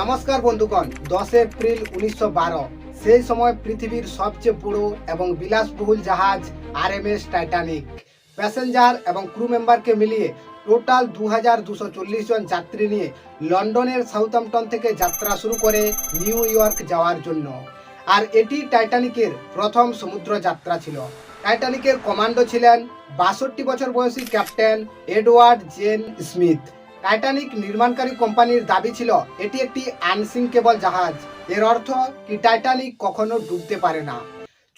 নমস্কার বন্ধুগণ, 10 এপ্রিল 1912 সেই সময় পৃথিবীর সবচেয়ে বড় এবং বিলাসবহুল জাহাজ আরএমএস টাইটানিক প্যাসেঞ্জার এবং ক্রু মেম্বারকে মিলিয়ে টোটাল 2240 জন যাত্রী নিয়ে লন্ডনের সাউথহ্যাম্পটন থেকে যাত্রা শুরু করে নিউ ইয়র্ক যাওয়ার জন্য। আর এটি টাইটানিকের প্রথম সমুদ্র যাত্রা ছিল। টাইটানিকের কমান্ডো ছিলেন 62 বছর বয়সী ক্যাপ্টেন এডওয়ার্ড জেন স্মিথ। টাইটানিক নির্মাণকারী কোম্পানির দাবি ছিল এটি একটি আনসিঙ্কেবল জাহাজ। এর অর্থ কি টাইটানিক কখনো ডুবতে পারে না।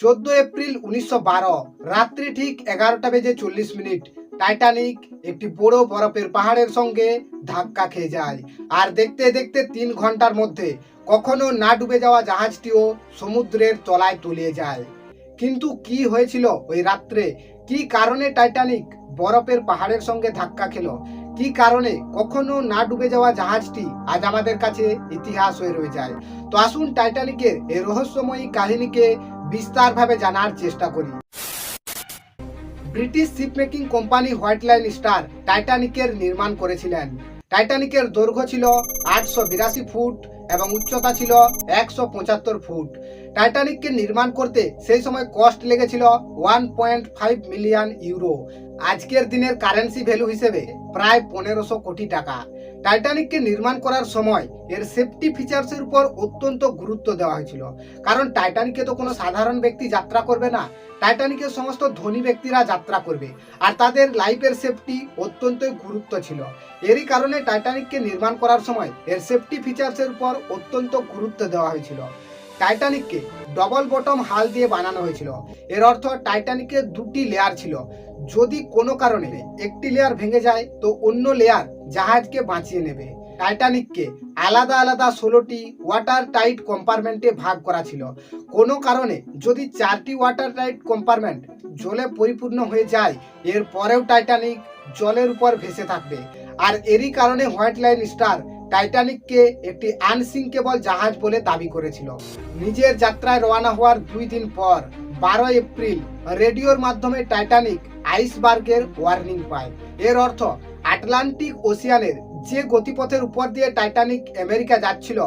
14 এপ্রিল 1912 রাত্রি ঠিক 11:40 টাইটানিক একটি বড় বরফের পাহাড়ের সঙ্গে ধাক্কা খেয়ে যায়। আর দেখতে দেখতে 3 ঘন্টার মধ্যে কখনো না ডুবে যাওয়া জাহাজটিও সমুদ্রের তলায় তলিয়ে যায়। কিন্তু কি হয়েছিল ওই রাত্রে? কি কারণে টাইটানিক বরফের পাহাড়ের সঙ্গে ধাক্কা খেলো? কি কারণে কখনো না ডুবে যাওয়া জাহাজটি আজ আমাদের কাছে ইতিহাস হয়ে রয়ে যায়? তো আসুন টাইটানিকের এই রহস্যময়ী কাহিনীকে বিস্তারভাবে জানার চেষ্টা করি। British ship making company white line star টাইটানিকের নির্মাণ করেছিলেন। টাইটানিকের দৈর্ঘ্য ছিল 882 ফুট এবং উচ্চতা ছিল 175 ফুট। টাইটানিককে নির্মাণ করতে সেই সময় কস্ট লেগেছিল 1.5 মিলিয়ন ইউরো, আজকের দিনের কারেন্সি ভ্যালু হিসেবে প্রায় 1500 কোটি টাকা। টাইটানিককে নির্মাণ করার সময় এর সেফটি ফিচার্সের উপর অত্যন্ত গুরুত্ব দেওয়া হয়েছিল, কারণ টাইটানিকে তো কোনো সাধারণ ব্যক্তি যাত্রা করবে না, টাইটানিকের সমস্ত ধনী ব্যক্তিরা যাত্রা করবে, আর তাদের লাইফের সেফটি অত্যন্ত গুরুত্ব ছিল। এরই কারণে টাইটানিককে নির্মাণ করার সময় এর সেফটি ফিচার্সের উপর অত্যন্ত গুরুত্ব দেওয়া হয়েছিল। টাইটানিককে ডবল বটম হাল দিয়ে বানানো হয়েছিল। এর অর্থ টাইটানিকের 2টি লেয়ার ছিল। যদি কোনো কারণে একটি লেয়ার ভেঙে যায় তো অন্য লেয়ার জাহাজকে বাঁচিয়ে নেবে। টাইটানিককে আলাদা আলাদা 16টি ওয়াটার টাইট কম্পার্টমেন্টে ভাগ করা ছিল। কোনো কারণে যদি 4টি ওয়াটার টাইট কম্পার্টমেন্ট জলে পরিপূর্ণ হয়ে যায়, এর পরেও টাইটানিক জলের উপর ভেসে থাকবে। আর এরই কারণে হোয়াইট লাইন স্টার টাইটানিককে একটি আনসিঙ্কেবল জাহাজ বলে দাবি করেছিল। নিজের যাত্রায় রওনা হওয়ার 2 দিন পর 12 এপ্রিল রেডিওর মাধ্যমে টাইটানিক আইসবার্গের ওয়ার্নিং পায়। এর অর্থ আটলান্টিক ওশিয়ানের যে গতিপথের উপর দিয়ে টাইটানিক আমেরিকা যাচ্ছিল,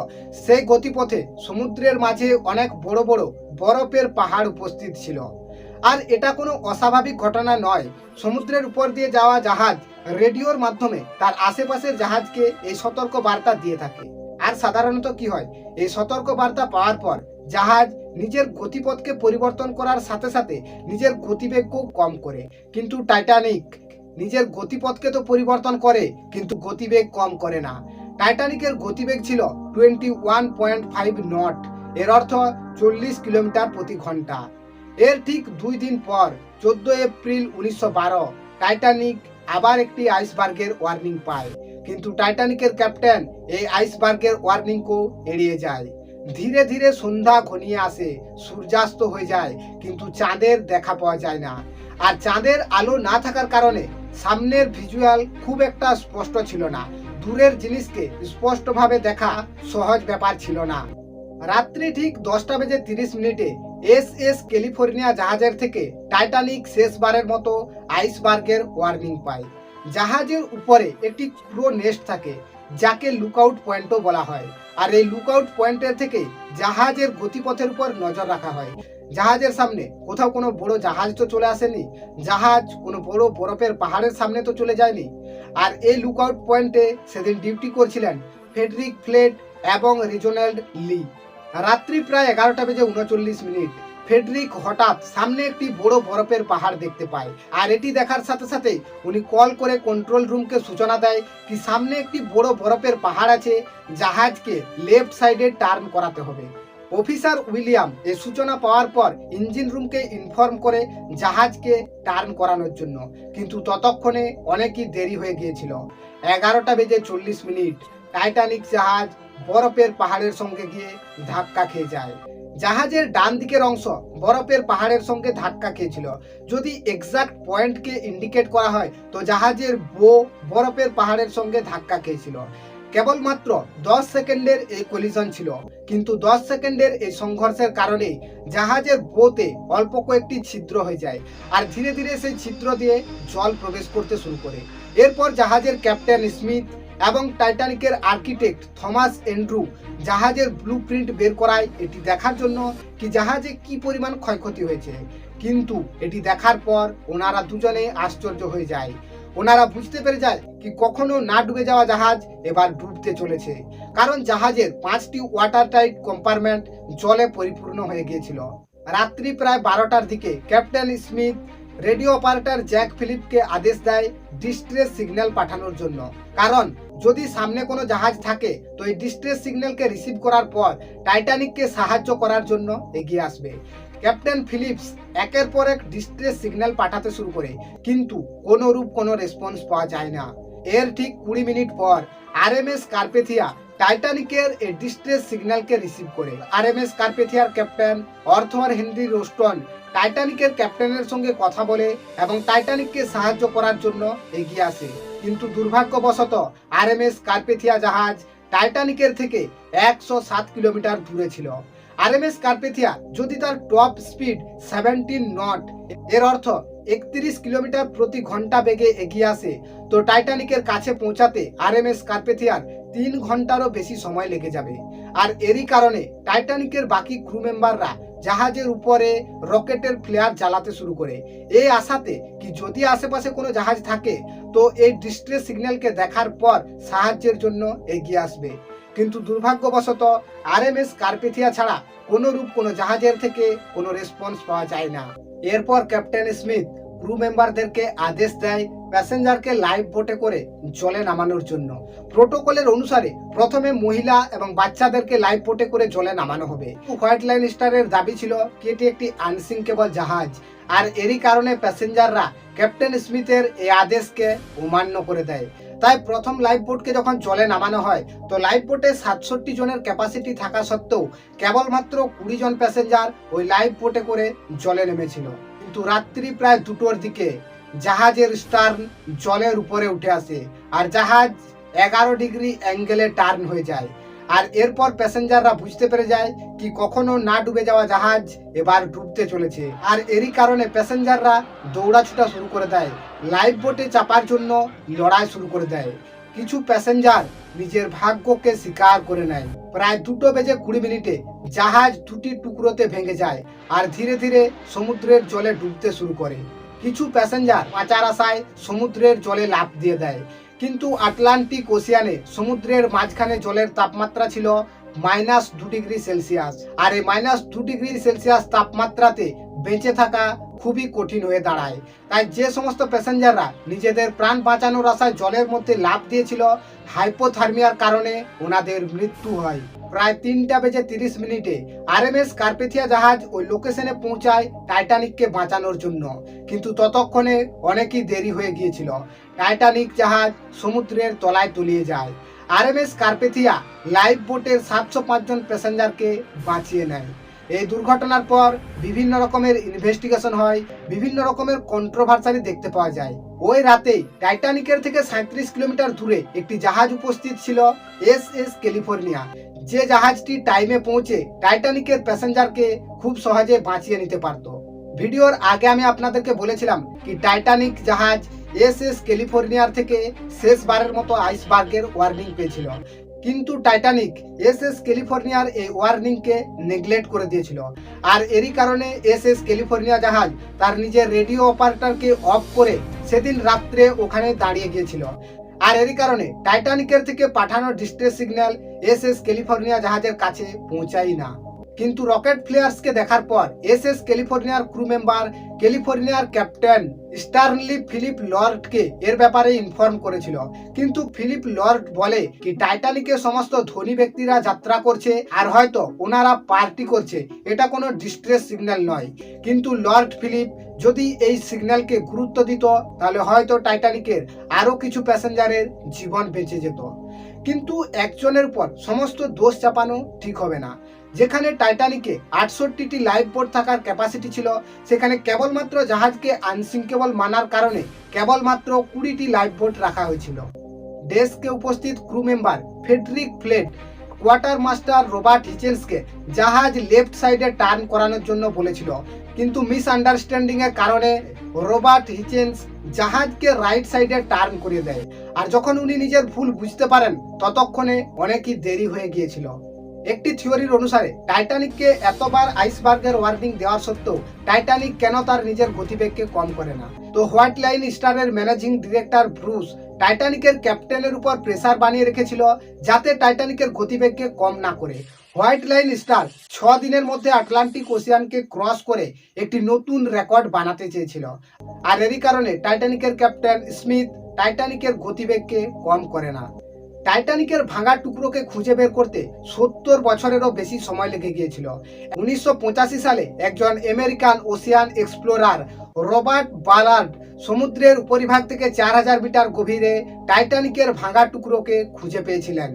সেই গতিপথে সমুদ্রের মাঝে অনেক বড় বড় বরফের পাহাড় উপস্থিত ছিল। আর এটা কোনো অস্বাভাবিক ঘটনা নয়। সমুদ্রের উপর দিয়ে যাওয়া জাহাজ রেডিওর মাধ্যমে তার আশেপাশের জাহাজকে এই সতর্ক বার্তা দিয়ে থাকে। আর সাধারণত কি হয়, এই সতর্ক বার্তা পাওয়ার পর জাহাজ নিজের গতিপথকে পরিবর্তন করার সাথে সাথে নিজের গতিবেগও কম করে। কিন্তু টাইটানিক নিজের গতিপথকে তো পরিবর্তন করে, কিন্তু গতিবেগ কম করে না। টাইটানিকের গতিবেগ ছিল 21.5 নট, এর অর্থ 40 কিলোমিটার প্রতি ঘন্টা। এর ঠিক 2 দিন পর 14 এপ্রিল 1912 টাইটানিক আবার একটি আইসবার্গের ওয়ার্নিং পায়। কিন্তু টাইটানিকের ক্যাপ্টেন এই আইসবার্গের ওয়ার্নিংকেও এড়িয়ে যায়। ধীরে ধীরে সন্ধ্যা ঘনিয়ে আসে, সূর্যাস্ত হয়ে যায়, কিন্তু চাঁদের দেখা পাওয়া যায় না। আর চাঁদের আলো না থাকার কারণে সামনের ভিজুয়াল খুব একটা স্পষ্ট ছিল না। দূরের জিনিসকে স্পষ্টভাবে দেখা সহজ ব্যাপার ছিল না। রাত্রি ঠিক 10:30 এসএস ক্যালিফোর্নিয়া জাহাজের থেকে টাইটানিক শেষবারের মতো আইসবার্গের ওয়ার্নিং পায়। জাহাজের উপরে একটি ক্রো নেস্ট থাকে, যাকে লুকআউট পয়েন্টও বলা হয়। আর এই লুকআউট পয়েন্টের থেকে জাহাজের গতিপথের উপর নজর রাখা হয়। জাহাজের সামনে কোথাও কোনো বড় জাহাজ তো চলে আসেনি, জাহাজ কোনো বড় বরফের পাহাড়ের সামনে তো চলে যায়নি। আর এই লুকআউট পয়েন্টে সেদিন ডিউটি করছিলেন ফ্রেডরিক ফ্লেট এবং রিজোনাল্ড লি। রাত্রি প্রায় 11:39 ফ্রেডরিক হঠাৎ সামনে একটি বড় বরফের পাহাড় দেখতে পায়। আর এটি দেখার সাথে সাথে উনি কল করে কন্ট্রোল রুমকে সূচনা দেয় কি সামনে একটি বড় বরফের পাহাড় আছে, জাহাজকে লেফট সাইডে টার্ন করাতে হবে। অফিসার উইলিয়াম এই সূচনা পাওয়ার পর ইঞ্জিন রুমকে ইনফর্ম করে জাহাজকে টার্ন করানোর জন্য, কিন্তু ততক্ষণে অনেকই দেরি হয়ে গিয়েছিল। 11:40 টাইটানিক জাহাজ বরফের পাহাড়ের সঙ্গে গিয়ে ধাক্কা খেয়ে যায়। জাহাজের ডান দিকের অংশ বরফের পাহাড়ের সঙ্গে ধাক্কা খেয়েছিল। যদি এক্সাক্ট পয়েন্টকে ইন্ডিকেট করা হয় তো জাহাজের বো বরফের পাহাড়ের সঙ্গে ধাক্কা খেয়েছিল। কেবলমাত্র 10 সেকেন্ডের এই কলিশন ছিল, কিন্তু 10 সেকেন্ডের এই সংঘর্ষের কারণে জাহাজের বোতে অল্প কয়েকটি ছিদ্র হয়ে যায়, আর ধীরে ধীরে সেই ছিদ্র দিয়ে জল প্রবেশ করতে শুরু করে। এরপর জাহাজের ক্যাপ্টেন স্মিথ এবং টাইটানিকের আর্কিটেক্ট থমাস এন্ড্রু জাহাজের ব্লুপ্রিন্ট বের করায় এটি দেখার জন্য কি জাহাজে কি পরিমাণ ক্ষয়ক্ষতি হয়েছে। কিন্তু এটি দেখার পর ওনারা দুজনে আশ্চর্য হয়ে যায়। ওনারা বুঝতে পেরে যায় কি কখনো না ডুবে যাওয়া জাহাজ এবার ডুবতে চলেছে, কারণ জাহাজের 5টি ওয়াটার টাইট কম্পার্টমেন্ট জলে পরিপূর্ণ হয়ে গিয়েছিল। রাত্রি প্রায় 12টার দিকে captain Smith radio operator Jack ফিলিপকে আদেশ দেয় ডিস্ট্রেস সিগন্যাল পাঠানোর জন্য, কারণ যদি সামনে কোনো জাহাজ থাকে তো এই ডিস্ট্রেস সিগন্যালকে রিসিভ করার পর টাইটানিককে সাহায্য করার জন্য এগিয়ে আসবে। ক্যাপ্টেন ফিলিপস একের পর এক ডিস্ট্রেস সিগন্যাল পাঠাতে শুরু করে, কিন্তু কোনো রেসপন্স পাওয়া যায় না। এর ঠিক 20 মিনিট পর আরএমএস কার্পেথিয়া টাইটানিকের এই ডিস্ট্রেস সিগন্যালকে রিসিভ করে। আরএমএস কার্পেথিয়ার ক্যাপ্টেন অর্থর হেনরি রোস্টন টাইটানিকের ক্যাপ্টেনের সঙ্গে কথা বলে এবং টাইটানিককে সাহায্য করার জন্য এগিয়ে আসে। কিন্তু দুর্ভাগ্যবশত আরএমএস কার্পেথিয়া জাহাজ টাইটানিকের থেকে 107 কিলোমিটার দূরে ছিল। আরএমএস কার্পেথিয়া যদি তার টপ স্পিড 17 নট, এর অর্থ 31 কিলোমিটার প্রতি ঘন্টা বেগে এগিয়ে আসে, তো টাইটানিকের কাছে পৌঁছাতে আরএমএস কার্পেথিয়ার 3 ঘন্টারও বেশি সময় লেগে যাবে। আর এরই কারণে টাইটানিকের বাকি ক্রু মেম্বাররা জাহাজের উপরে রকেটের ফ্লেয়ার জ্বালাতে শুরু করে, এই আশাতে কি যদি আশেপাশে কোনো জাহাজ থাকে তো এই ডিস্ট্রেস সিগন্যালকে দেখার পর সাহায্যের জন্য এগিয়ে আসবে। কিন্তু দুর্ভাগ্যবশত আরএমএস কার্পেথিয়া ছাড়া কোনো জাহাজের থেকে কোনো রেসপন্স পাওয়া যায় না। এরপর ক্যাপ্টেন স্মিথ ক্রু মেম্বারদেরকে আদেশ দেয় প্যাসেঞ্জারকে লাইফ বোটে করে জলে নামানোর জন্য। প্রোটোকলের অনুসারে প্রথমে মহিলা এবং বাচ্চাদেরকে লাইফ বোটে করে জলে নামানো হবে। হোয়াইট লাইন স্টারের দাবি ছিল কি এটি একটি আনসিঙ্কেবল জাহাজ, আর এরই কারণে প্যাসেঞ্জাররা ক্যাপ্টেন স্মিথের এই আদেশকে অমান্য করে দেয়। তাই প্রথম লাইফ বোটকে যখন জলে নামানো হয় তো লাইফ বোটে 67 জনের ক্যাপাসিটি থাকা সত্ত্বেও কেবলমাত্র 20 জন প্যাসেঞ্জার ওই লাইফ বোটে করে জলে নেমেছিল। কিন্তু রাত্রি প্রায় 2টোর দিকে জাহাজের স্টার্ন জলের উপরে উঠে আসে আর জাহাজ 11 ডিগ্রি অ্যাঙ্গেলে টার্ন হয়ে যায়। আর এরপর প্যাসেঞ্জাররা বুঝতে পেরে যায় কি কখনো না ডুবে যাওয়া জাহাজ এবার ডুবতে চলেছে। আর এরই কারণে প্যাসেঞ্জাররা দৌড়াছুটা শুরু করে দেয়, লাইফ বোটে চাপার জন্য লড়াই শুরু করে দেয়। কিছু প্যাসেঞ্জার নিজের ভাগ্যকে স্বীকার করে নেয়। প্রায় 2:20 জাহাজ 2টি টুকরোতে ভেঙে যায় আর ধীরে ধীরে সমুদ্রের জলে ডুবতে শুরু করে। কিছু প্যাসেঞ্জার বাঁচার আশায় সমুদ্রের জলে লাফ দিয়ে দেয়, কিন্তু আটলান্টিক ওশিয়ানে সমুদ্রের মাঝখানে জলের তাপমাত্রা ছিল -2 ডিগ্রি সেলসিয়াস। আর এই -2 ডিগ্রি সেলসিয়াস তাপমাত্রাতে বেঁচে থাকা খুবই কঠিন হয়ে দাঁড়ায়। তাই যে সমস্ত প্যাসেঞ্জাররা নিজেদের প্রাণ বাঁচানোর আশায় জলের মধ্যে লাফ দিয়েছিল, হাইপোথার্মিয়ার কারণে ওনাদের মৃত্যু হয়। প্রায় 3:30 আরএমএস কার্পেথিয়া জাহাজ ওই লোকেশনে পৌঁছায় টাইটানিককে বাঁচানোর জন্য, কিন্তু ততক্ষণে অনেকই দেরি হয়ে গিয়েছিল। টাইটানিক জাহাজ সমুদ্রের তলায় তলিয়ে যায়। আরএমএস কার্পেথিয়া লাইফ বোটের 705 জন প্যাসেঞ্জারকে বাঁচিয়ে নেয়। এই দুর্ঘটনার পর বিভিন্ন রকমের ইনভেস্টিগেশন হয়, বিভিন্ন রকমের কন্ট্রোভার্সালি দেখতে পাওয়া যায়। ওই রাতেই টাইটানিকের থেকে 37 কিলোমিটার দূরে একটি জাহাজ উপস্থিত ছিল, এসএস ক্যালিফোর্নিয়া, যে জাহাজটি টাইমে পৌঁছে টাইটানিকের প্যাসেঞ্জারকে খুব সহজে বাঁচিয়ে নিতে পারত। ভিডিওর আগে আমি আপনাদেরকে বলেছিলাম কি টাইটানিক জাহাজ এসএস ক্যালিফোর্নিয়ার থেকে শেষবারের মতো আইসবার্গের ওয়ার্নিং পেয়েছিল, কিন্তু টাইটানিক এসএস ক্যালিফোর্নিয়ার এই ওয়ার্নিংকে নেগলেক্ট করে দিয়েছিল। আর এরই কারণে এসএস ক্যালিফোর্নিয়া জাহাজ তার নিজের রেডিও অপারেটরকে অফ করে সেদিন রাত্রে ওখানে দাঁড়িয়ে গিয়েছিল। আর এরই কারণে টাইটানিকের থেকে পাঠানো ডিস্ট্রেস সিগন্যাল এসএস ক্যালিফোর্নিয়া জাহাজের কাছে পৌঁছায় না। কিন্তু রকেট ফ্লেয়ার্সকে দেখার পর এসএস ক্যালিফোর্নিয়ার ক্রু মেম্বার ক্যালিফোর্নিয়ার ক্যাপ্টেন স্টার্নলি ফিলিপ লর্ডকে এর ব্যাপারে ইনফর্ম করেছিল, কিন্তু ফিলিপ লর্ড বলে কি টাইটানিকে সমস্ত ধনী ব্যক্তিরা যাত্রা করছে আর হয়তো ওনারা পার্টি করছে, এটা কোনো ডিস্ট্রেস সিগন্যাল নয়। কিন্তু লর্ড ফিলিপ যদি এই সিগন্যালকে গুরুত্ব দিত তাহলে হয়তো টাইটানিকের আরো কিছু প্যাসেঞ্জারের জীবন বেঁচে যেত। কিন্তু একজনের উপর সমস্ত দোষ চাপানো ঠিক হবে না। যেখানে টাইটানিকে 68টি লাইফ বোট থাকার ক্যাপাসিটি ছিল, সেখানে কেবলমাত্র জাহাজকে আনসিঙ্কেবল মানার কারণে কেবলমাত্র 20টি লাইফ বোট রাখা হয়েছিল। ডেস্কে উপস্থিত crew member Frederick Fleet quartermaster Robert হিচেন্সকে জাহাজ লেফট সাইডে টার্ন করানোর জন্য বলেছিল, কিন্তু মিসআন্ডারস্ট্যান্ডিং এর কারণে রবার্ট হিচেন্স জাহাজকে রাইট সাইডে টার্ন করে দেয়। আর যখন উনি নিজের ভুল বুঝতে পারেন ততক্ষণে অনেকই দেরি হয়ে গিয়েছিল। একটি থিওরির অনুসারে টাইটানিককে এতবার আইসবার্গের ওয়ার্নিং দেওয়ার সত্ত্বেও টাইটানিক কেন তার নিজের গতিবেগকে কম করে না। তো হোয়াইট লাইন স্টারের ম্যানেজিং ডিরেক্টর ব্রুস টাইটানিকের ক্যাপ্টেনের উপর প্রেসার বানিয়ে রেখেছিল যাতে টাইটানিকের গতিবেগকে কম না করে। হোয়াইট লাইন স্টার 6 দিনের মধ্যে আটলান্টিক ওশিয়ানকে ক্রস করে একটি নতুন রেকর্ড বানাতে চেয়েছিল। আর এরই কারণে টাইটানিকের ক্যাপ্টেন স্মিথ টাইটানিকের গতিবেগকে কম করে না। টাইটানিকের ভাঙা টুকরোকে খুঁজে বের করতে 70 বছরেরও বেশি সময় লেগে গিয়েছিল। 1985 সালে একজন আমেরিকান ওশিয়ান এক্সপ্লোরার রবার্ট বালার্ড সমুদ্রের উপরিভাগ থেকে 4000 মিটার গভীরে টাইটানিকের ভাঙা টুকরোকে খুঁজে পেয়েছিলেন।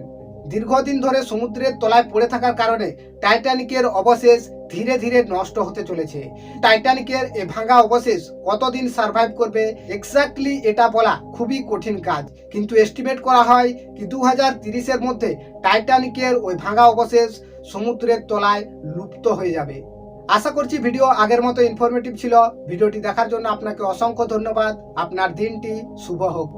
দীর্ঘদিন ধরে সমুদ্রের তলায় পড়ে থাকার কারণে টাইটানিকের অবশেষ ধীরে ধীরে নষ্ট হতে চলেছে। টাইটানিকের এই ভাঙা অবশেষ কতদিন সার্ভাইভ করবে এক্স্যাক্টলি এটা বলা খুবই কঠিন কাজ, কিন্তু এস্টিমেট করা হয় কি 2030-এর মধ্যে টাইটানিকের ওই ভাঙা অবশেষ সমুদ্রের তলায় লুপ্ত হয়ে যাবে। আশা করছি ভিডিও আগের মতো ইনফরমেটিভ ছিল। ভিডিওটি দেখার জন্য আপনাকে অসংখ্য ধন্যবাদ। আপনার দিনটি শুভ হোক।